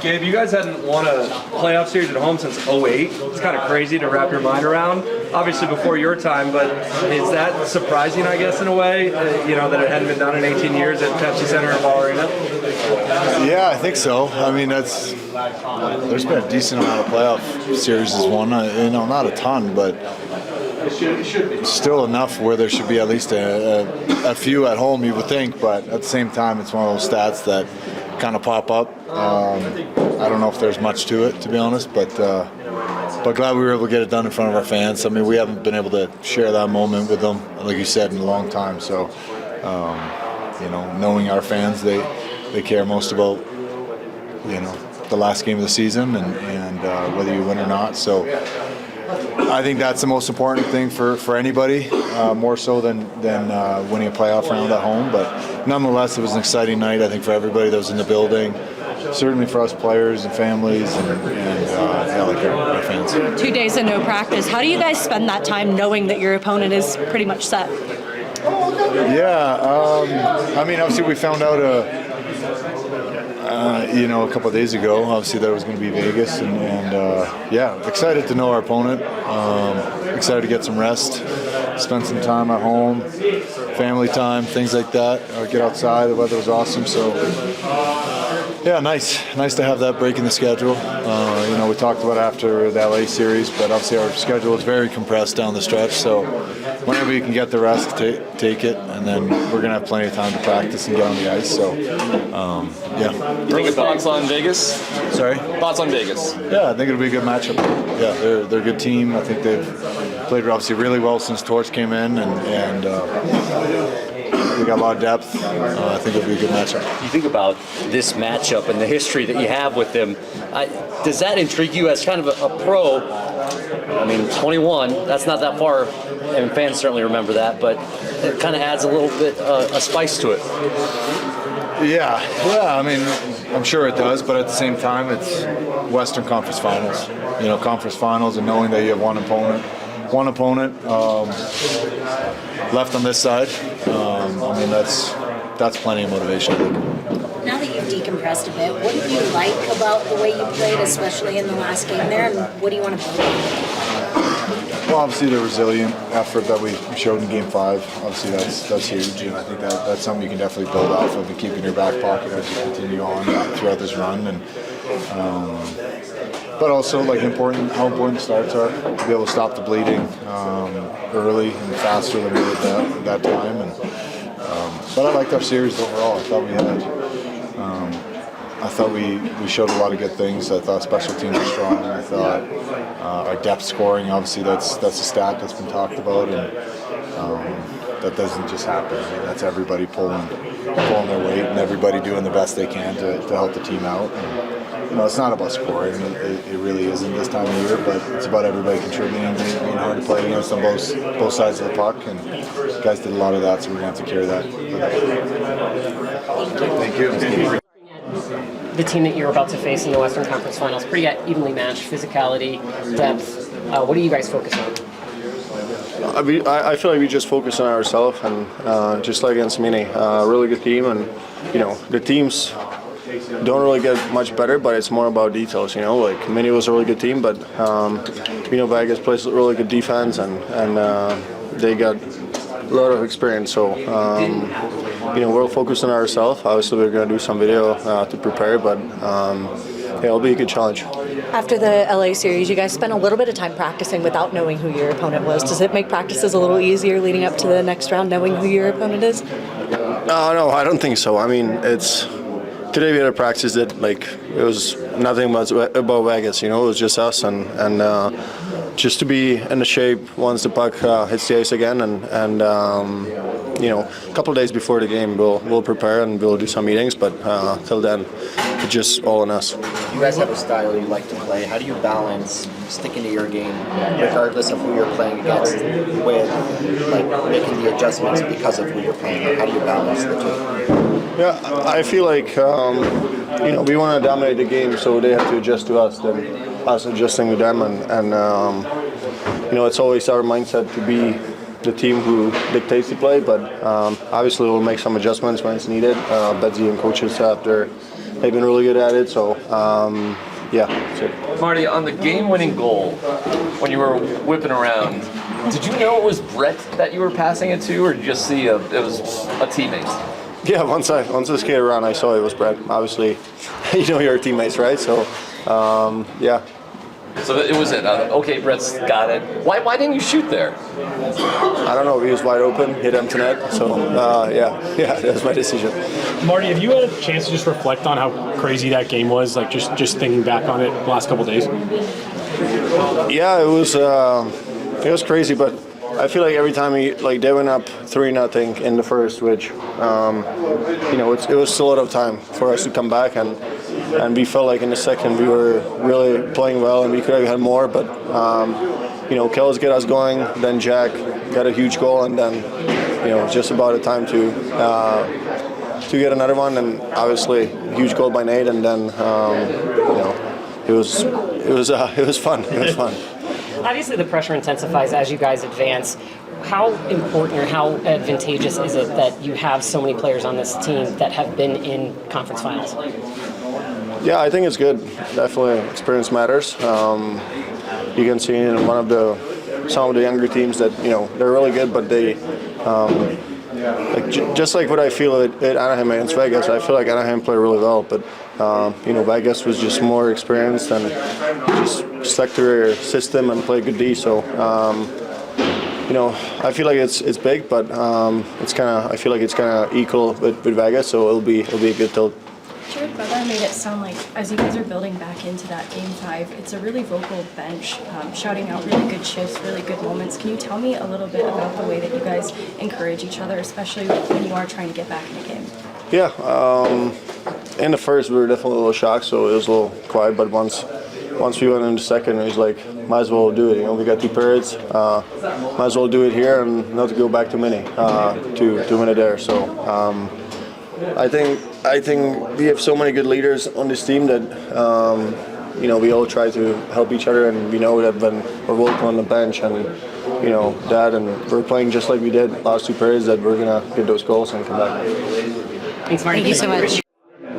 Gabe, you guys hadn't won a playoff series at home since '08. It's kind of crazy to wrap your mind around. Obviously before your time, but is that surprising, I guess, in a way, that it hadn't been done in 18 years at Pepsi Center or Ball Arena? Yeah, I think so. I mean, there's been a decent amount of playoff series won. Not a ton, but still enough where there should be at least a few at home, you would think. But at the same time, it's one of those stats that kind of pop up. I don't know if there's much to it, to be honest, but glad we were able to get it done in front of our fans. I mean, we haven't been able to share that moment with them, like you said, in a long time. So, knowing our fans, they care most about, the last game of the season and whether you win or not. So I think that's the most important thing for anybody, more so than winning a playoff round at home. But nonetheless, it was an exciting night, I think, for everybody that was in the building. Certainly for us players and families and like our fans. 2 days of no practice. How do you guys spend that time knowing that your opponent is pretty much set? Yeah, I mean, obviously we found out a couple of days ago, obviously, that it was going to be Vegas, and excited to know our opponent, excited to get some rest, spend some time at home, family time, things like that, get outside. The weather was awesome, so yeah, nice to have that break in the schedule. We talked about after the LA series, but obviously our schedule is very compressed down the stretch, so whenever you can get the rest, take it, and then we're going to have plenty of time to practice and get on the ice, so Early thoughts on Vegas? Sorry? Thoughts on Vegas? Yeah, I think it'll be a good matchup. Yeah, they're a good team. I think they've played obviously really well since Torch came in, and we got a lot of depth. I think it'll be a good matchup. You think about this matchup and the history that you have with them. Does that intrigue you as kind of a pro? I mean, 21, that's not that far, and fans certainly remember that, but it kind of adds a little bit a spice to it. Yeah, I mean, I'm sure it does, but at the same time, it's Western Conference Finals. Conference Finals, and knowing that you have one opponent left on this side. I mean, that's plenty of motivation. Now that you've decompressed a bit, what do you like about the way you played, especially in the last game there, and what do you want to build on? Well, obviously the resilient effort that we showed in Game 5, obviously that's huge, and I think that's something you can definitely build off of and keep in your back pocket as you continue on throughout this run. And but also how important the starts are, to be able to stop the bleeding early and faster than we did that time. And but I liked our series overall. I thought we showed a lot of good things. I thought special teams were strong. I thought our depth scoring, obviously, that's a stat that's been talked about, and that doesn't just happen. I mean, that's everybody pulling their weight and everybody doing the best they can to help the team out. And, it's not about scoring. It really isn't this time of year, but it's about everybody contributing and being hard to play against on both sides of the puck. And the guys did a lot of that, so we're going to have to carry that. Thank you. The team that you're about to face in the Western Conference Finals, pretty evenly matched, physicality, depth. What do you guys focus on? I feel like we just focus on ourselves, and just like against Mini, really good team, and the teams don't really get much better, but it's more about details. Like Mini was a really good team, but Vegas plays really good defense, and they got a lot of experience. So we're focused on ourselves. Obviously, we're going to do some video to prepare, but it'll be a good challenge. After the LA series, you guys spent a little bit of time practicing without knowing who your opponent was. Does it make practices a little easier leading up to the next round, knowing who your opponent is? No, I don't think so. I mean, today we had a practice that it was nothing about Vegas. It was just us and just to be in the shape once the puck hits the ice again, and a couple of days before the game we'll prepare and we'll do some meetings, but till then it's just all on us. You guys have a style you like to play. How do you balance sticking to your game regardless of who you're playing against with making the adjustments because of who you're playing? How do you balance the two? Yeah, I feel like we want to dominate the game, so they have to adjust to us, then us adjusting to them, and it's always our mindset to be the team who dictates the play, but obviously we'll make some adjustments when it's needed. Betsy and coaches have their they've been really good at it. So yeah, that's it. Marty, on the game-winning goal, when you were whipping around, did you know it was Brett that you were passing it to, or did you just see it was a teammate? Yeah, once I skated around, I saw it was Brett. Obviously, you know your teammates, right? So yeah. So it was it. Okay, Brett's got it. Why didn't you shoot there? I don't know. He was wide open, hit empty net. So yeah, that was my decision. Marty, have you had a chance to just reflect on how crazy that game was? Like just thinking back on it the last couple of days. Yeah, it was crazy, but I feel like every time they went up 3-0 in the first, which you know it was still a lot of time for us to come back, and we felt like in the second we were really playing well and we could have had more, but you know Kells get us going, then Jack got a huge goal, and then you know just about a time to get another one, and obviously huge goal by Nate, and then you know it was fun. It was fun. Obviously, the pressure intensifies as you guys advance. How important or how advantageous is it that you have so many players on this team that have been in conference finals? Yeah, I think it's good. Definitely, experience matters. You can see in some of the younger teams that you know they're really good, but they just like what I feel at Anaheim against Vegas. I feel like Anaheim played really well, but you know Vegas was just more experienced and just stuck to their system and played good D. So you know I feel like it's big, but I feel like it's kind of equal with Vegas. So it'll be a good tilt. Jared Butler made it sound like as you guys are building back into that Game 5, it's a really vocal bench, shouting out really good shifts, really good moments. Can you tell me a little bit about the way that you guys encourage each other, especially when you are trying to get back in the game? Yeah, in the first we were definitely a little shocked, so it was a little quiet, but once we went into the second, it was like, might as well do it. You know, we got 2 periods, might as well do it here and not to go back to mini to win it there. So I think we have so many good leaders on this team that you know we all try to help each other, and we know that when we're working on the bench and you know that, and we're playing just like we did last 2 periods, that we're gonna get those goals and come back. Thanks, Marty. Thank you so much.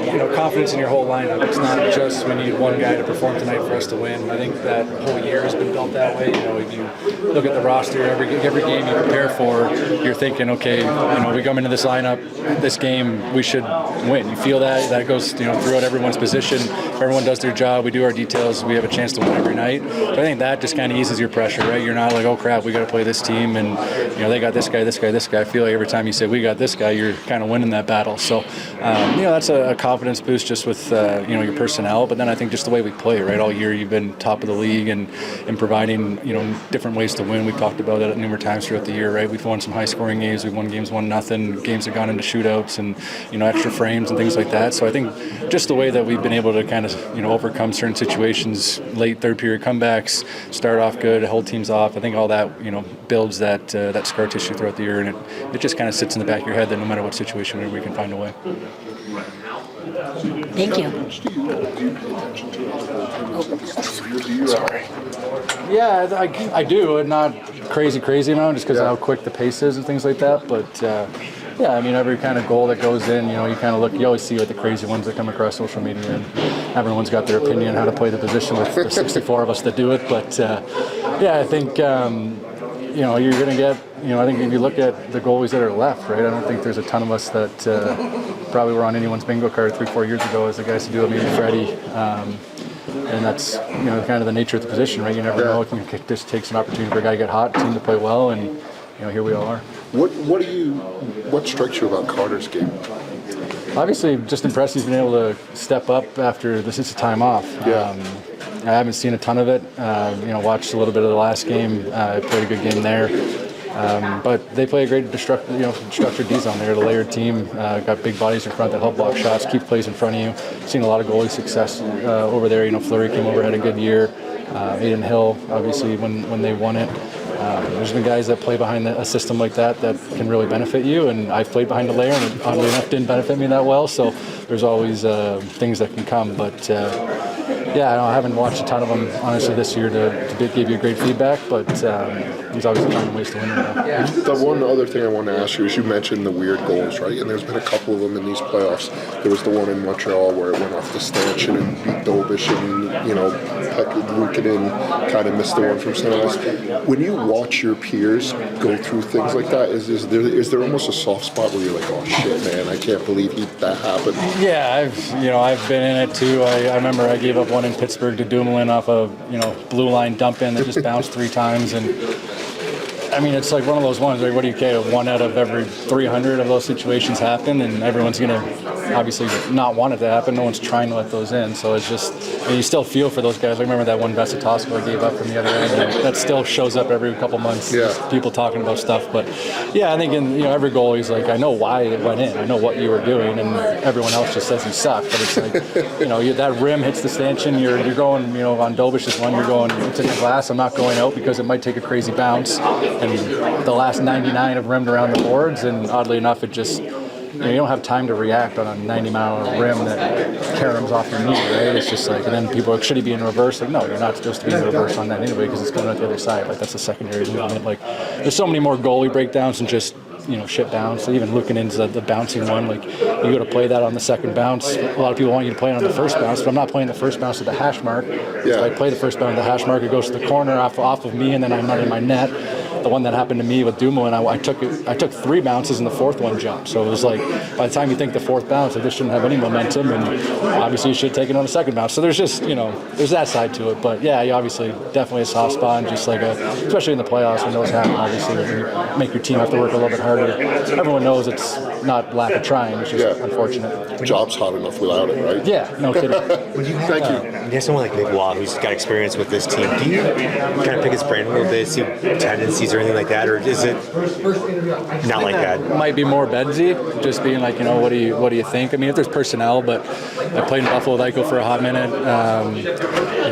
You know, confidence in your whole lineup. It's not just we need one guy to perform tonight for us to win. I think that whole year has been built that way. You know, if you look at the roster, every game you prepare for, you're thinking, okay, you know, we come into this lineup, this game, we should win. You feel that goes, you know, throughout everyone's position. Everyone does their job. We do our details. We have a chance to win every night. So I think that just kind of eases your pressure, right? You're not like, oh crap, we got to play this team, and you know they got this guy, this guy, this guy. I feel like every time you say we got this guy, you're kind of winning that battle. So you know that's a confidence boost just with you know your personnel, but then I think just the way we play, right? All year you've been top of the league and providing you know different ways to win. We've talked about it numerous times throughout the year, right? We've won some high-scoring games. We've won games 1-0. Games have gone into shootouts and you know extra frames and things like that. So I think just the way that we've been able to kind of you know overcome certain situations, late third period comebacks, start off good, hold teams off. I think all that you know builds that that scar tissue throughout the year, and it just kind of sits in the back of your head that no matter what situation we can find a way. Thank you. Sorry. Yeah, I do. Not crazy amount just because of how quick the pace is and things like that. But yeah, I mean, every kind of goal that goes in, you know, you kind of look, you always see like the crazy ones that come across social media, and everyone's got their opinion how to play the position with the 64 of us that do it. But yeah, I think, you know, you're going to get, you know, I think if you look at the goalies that are left, right, I don't think there's a ton of us that probably were on anyone's bingo card 3-4 years ago as the guys to do it, maybe Freddie. And that's, you know, kind of the nature of the position, right? You never know. It can just take an opportunity for a guy to get hot, team to play well, and, you know, here we all are. What strikes you about Carter's game? Obviously, just impressed he's been able to step up after this is a time off. I haven't seen a ton of it. You know, watched a little bit of the last game. Played a good game there. But they play a great structured D zone there. The layered team got big bodies in front that help block shots, keep plays in front of you. Seen a lot of goalie success over there. You know, Fleury came over, had a good year. Aiden Hill, obviously, when they won it. There's been guys that play behind a system like that can really benefit you, and I've played behind a layer, and it, oddly enough, didn't benefit me that well. So there's always things that can come, but yeah, I haven't watched a ton of them honestly this year to give you great feedback. But he's obviously finding ways to win right now. The one other thing I want to ask you is you mentioned the weird goals, right? And there's been a couple of them in these playoffs. There was the one in Montreal where it went off the stanchion and beat Dobish and, Luukkonen kind of missed the one from St. Louis. When you watch your peers go through things like that, is there almost a soft spot where you're like, oh shit, man, I can't believe that happened? Yeah, I've been in it too. I remember I gave up one in Pittsburgh to Dumoulin off a blue line dump in that just bounced 3 times, and I mean, it's like one of those ones, like, what do you care? 1 out of every 300 of those situations happen, and everyone's going to obviously not want it to happen. No one's trying to let those in. So it's just, you still feel for those guys. I remember that one Vesitosko I gave up from the other end. And that still shows up every couple months. Yeah. People talking about stuff. But yeah, I think in every goal, he's like, I know why it went in. I know what you were doing. And everyone else just says you suck. But it's like, that rim hits the stanchion. You're going, on Dobish's one, you're going, it's in the glass. I'm not going out because it might take a crazy bounce. And the last 99 have rimmed around the boards. And oddly enough, it just, you don't have time to react on a 90-mile rim that caroms off your knee, right? It's just like, and then people are, should he be in reverse? Like, no, you're not supposed to be in reverse on that anyway because it's coming out the other side. Like, that's a secondary movement. Like, there's so many more goalie breakdowns than just, shit bounce. So even looking into the bouncing one, like, you got to play that on the second bounce. A lot of people want you to play it on the first bounce, but I'm not playing the first bounce at the hash mark. Yeah. So I play the first bounce at the hash mark. It goes to the corner off of me, and then I'm not in my net. The one that happened to me with Dumoulin, I took 3 bounces and the fourth one jumped. So it was like, by the time you think the fourth bounce, it just shouldn't have any momentum, and obviously you should take it on the second bounce. So there's just, there's that side to it. But yeah, you obviously definitely a soft spot, and just like especially in the playoffs when those happen, obviously when you make your team have to work a little bit harder. Everyone knows it's not lack of trying, it's just unfortunate. The job's hot enough without it, right? Yeah, no kidding. When you have someone like Nick Waugh who's got experience with this team, do you kind of pick his brain a little bit, see tendencies or anything like that, or is it not like that? It might be more Bedsy, just being like, what do you think? I mean, if there's personnel, but I played in Buffalo with Eichel for a hot minute.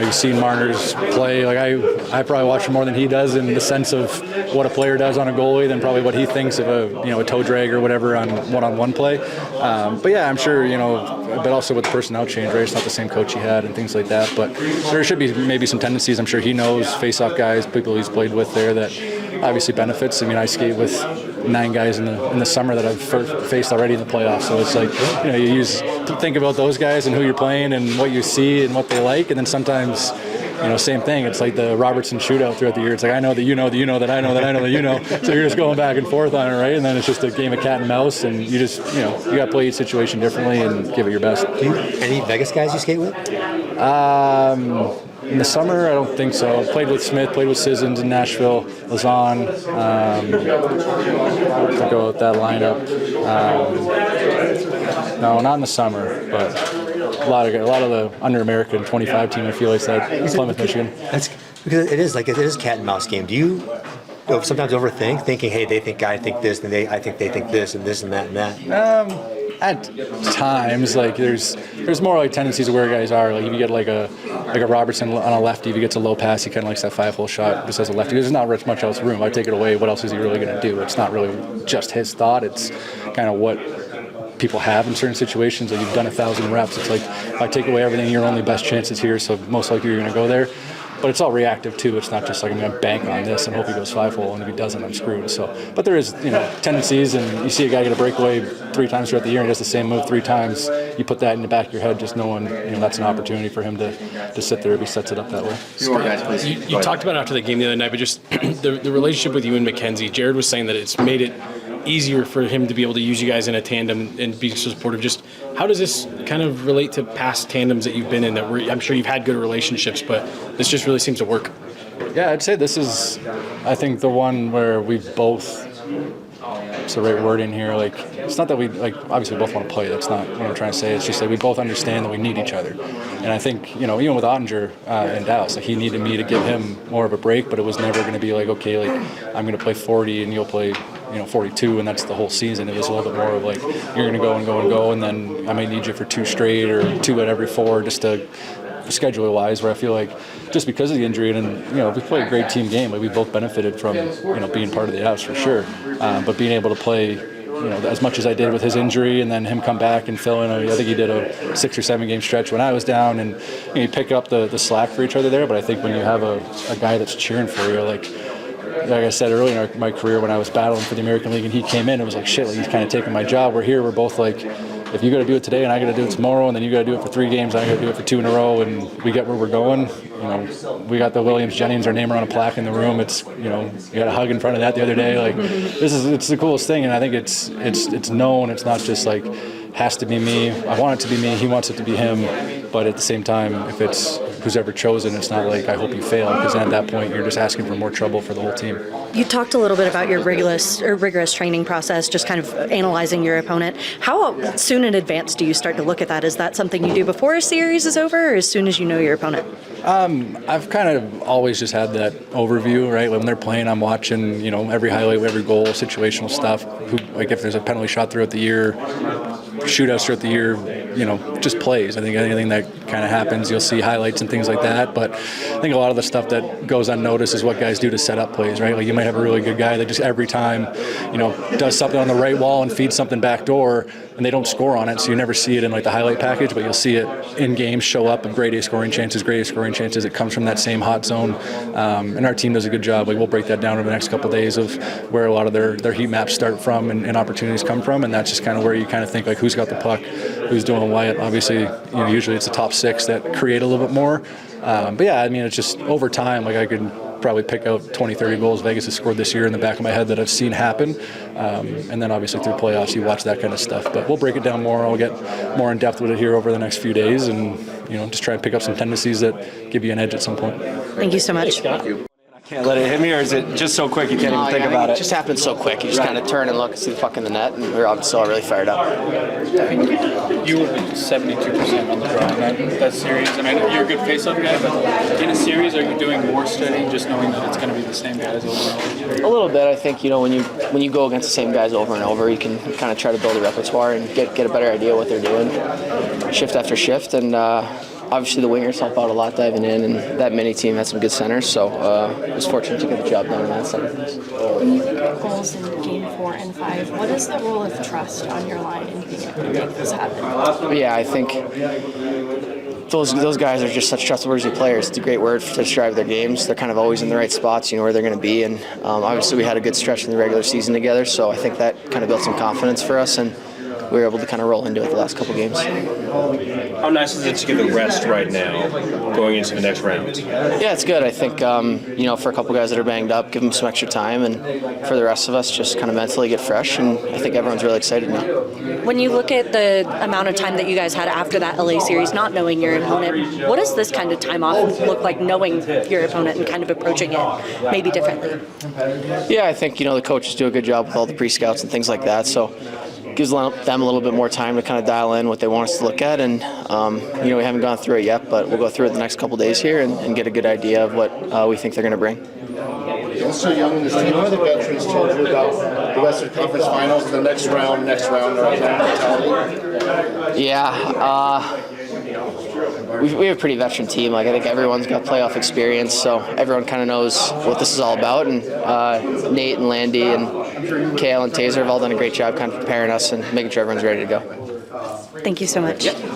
You've seen Marner's play. Like I probably watch him more than he does in the sense of what a player does on a goalie than probably what he thinks of a toe drag or whatever on one-on-one play. But yeah, I'm sure, but also with the personnel change, right? It's not the same coach he had and things like that. But there should be maybe some tendencies. I'm sure he knows face-off guys, people he's played with there that obviously benefits. I mean, I skate with 9 guys in the summer that I've faced already in the playoffs. So it's like, you think about those guys and who you're playing and what you see and what they like. And then sometimes, same thing. It's like the Robertson shootout throughout the year. It's like, I know that you know that you know that I know that I know that you know. So you're just going back and forth on it, right? And then it's just a game of cat and mouse, and you just, you got to play each situation differently and give it your best. Any Vegas guys you skate with? In the summer, I don't think so. Played with Smith, played with Sissons in Nashville, Lausanne. To go with that lineup. No, not in the summer, but a lot of the under-American 25 team, I feel like that Plymouth, Michigan. That's because it is cat and mouse game. Do you sometimes overthink, thinking, hey, I think this, and I think they think this, and this, and that, and that? At times, like there's more like tendencies of where guys are. Like if you get like a Robertson on a lefty, if he gets a low pass, he kind of likes that 5-hole shot just as a lefty. There's not much else room. I take it away. What else is he really going to do? It's not really just his thought. It's kind of what people have in certain situations. Like you've done 1,000 reps. It's like if I take away everything, your only best chance is here. So most likely you're going to go there. But it's all reactive too. It's not just like I'm going to bank on this and hope he goes 5-hole, and if he doesn't, I'm screwed. So, but there is, tendencies, and you see a guy get a breakaway 3 times throughout the year and he does the same move 3 times. You put that in the back of your head, just knowing, that's an opportunity for him to sit there if he sets it up that way. You talked about it after the game the other night, but just the relationship with you and McKenzie. Jared was saying that it's made it easier for him to be able to use you guys in a tandem and be so supportive. Just how does this kind of relate to past tandems that you've been in? I'm sure you've had good relationships, but this just really seems to work. Yeah, I'd say this is, I think, the one where we've both, what's the right word in here? Like, it's not that we, like, obviously we both want to play. That's not what I'm trying to say. It's just that we both understand that we need each other. And I think, even with Ottinger in Dallas, like, he needed me to give him more of a break, but it was never going to be like, okay, like, I'm going to play 40 and you'll play 42, and that's the whole season. It was a little bit more of like, you're going to go and go and go, and then I might need you for 2 straight or 2 at every 4, just to schedule-wise, where I feel like just because of the injury, and we played a great team game, like we both benefited from being part of the Avs for sure, but being able to play as much as I did with his injury, and then him come back and fill in. I think he did a 6 or 7 game stretch when I was down, and you pick up the slack for each other there. But I think when you have a guy that's cheering for you, like, like I said earlier in my career when I was battling for the American League and he came in, it was like, shit, like he's kind of taking my job. We're here, we're both like, if you got to do it today and I got to do it tomorrow, and then you got to do it for 3 games, and I got to do it for 2 in a row, and we get where we're going. You know, we got the Williams Jennings, our name are on a plaque in the room. It's, you know, you got a hug in front of that the other day. Like, it's the coolest thing, and I think it's known. It's not just like has to be me. I want it to be me. He wants it to be him. But at the same time, if it's who's ever chosen, it's not like I hope you fail, because then at that point you're just asking for more trouble for the whole team. You talked a little bit about your rigorous training process, just kind of analyzing your opponent. How soon in advance do you start to look at that? Is that something you do before a series is over, or as soon as you know your opponent? I've kind of always just had that overview, right? When they're playing, I'm watching, you know, every highlight, every goal, situational stuff. Like if there's a penalty shot throughout the year, shootouts throughout the year, you know, just plays. I think anything that kind of happens, you'll see highlights and things like that. But I think a lot of the stuff that goes unnoticed is what guys do to set up plays, right? Like you might have a really good guy that just every time, you know, does something on the right wall and feeds something back door, and they don't score on it, so you never see it in like the highlight package, but you'll see it in games show up and grade A scoring chances. It comes from that same hot zone, and our team does a good job. Like we'll break that down over the next couple of days of where a lot of their heat maps start from and opportunities come from, and that's just kind of where you kind of think like who's got the puck, who's doing what. Obviously, you know, usually it's the top 6 that create a little bit more, but yeah, I mean, it's just over time. Like I could probably pick out 20-30 goals Vegas has scored this year in the back of my head that I've seen happen, and then obviously through playoffs you watch that kind of stuff. But we'll break it down more. I'll get more in depth with it here over the next few days, and you know, just try and pick up some tendencies that give you an edge at some point. Thank you so much. Can't let it hit me, or is it just so quick you can't even think about it? It just happened so quick. You just kind of turn and look and see the puck in the net, and we were obviously all really fired up. You were 72% on the draw in that series. I mean, you're a good face-off guy, but in a series, are you doing more studying just knowing that it's going to be the same guys over and over? A little bit. I think, you know, when you go against the same guys over and over, you can kind of try to build a repertoire and get a better idea what they're doing, shift after shift, and obviously the wingers help out a lot diving in, and that mini team had some good centers, so I was fortunate to get the job done on that side of things. When you look at goals in Game 4 and 5, what is the role of trust on your line in being able to make this happen? Yeah, I think those guys are just such trustworthy players. It's a great word to describe their games. They're kind of always in the right spots, you know where they're going to be, and obviously we had a good stretch in the regular season together, so I think that kind of built some confidence for us, and we were able to kind of roll into it the last couple games. How nice is it to get the rest right now going into the next round? Yeah, it's good. I think, you know, for a couple guys that are banged up, give them some extra time, and for the rest of us, just kind of mentally get fresh, and I think everyone's really excited now. When you look at the amount of time that you guys had after that LA series, not knowing your opponent, what does this kind of time off look like knowing your opponent and kind of approaching it maybe differently? Yeah, I think, you know, the coaches do a good job with all the pre-scouts and things like that, so gives them a little bit more time to kind of dial in what they want us to look at, and you know, we haven't gone through it yet, but we'll go through it the next couple days here and get a good idea of what we think they're going to bring. You're so young in this team. What are the veterans told you about the Western Conference Finals, the next round, mentality? Yeah, we have a pretty veteran team. Like I think everyone's got playoff experience, so everyone kind of knows what this is all about. And Nate and Landy and Kale and Taser have all done a great job kind of preparing us and making sure everyone's ready to go. Thank you so much. Yep.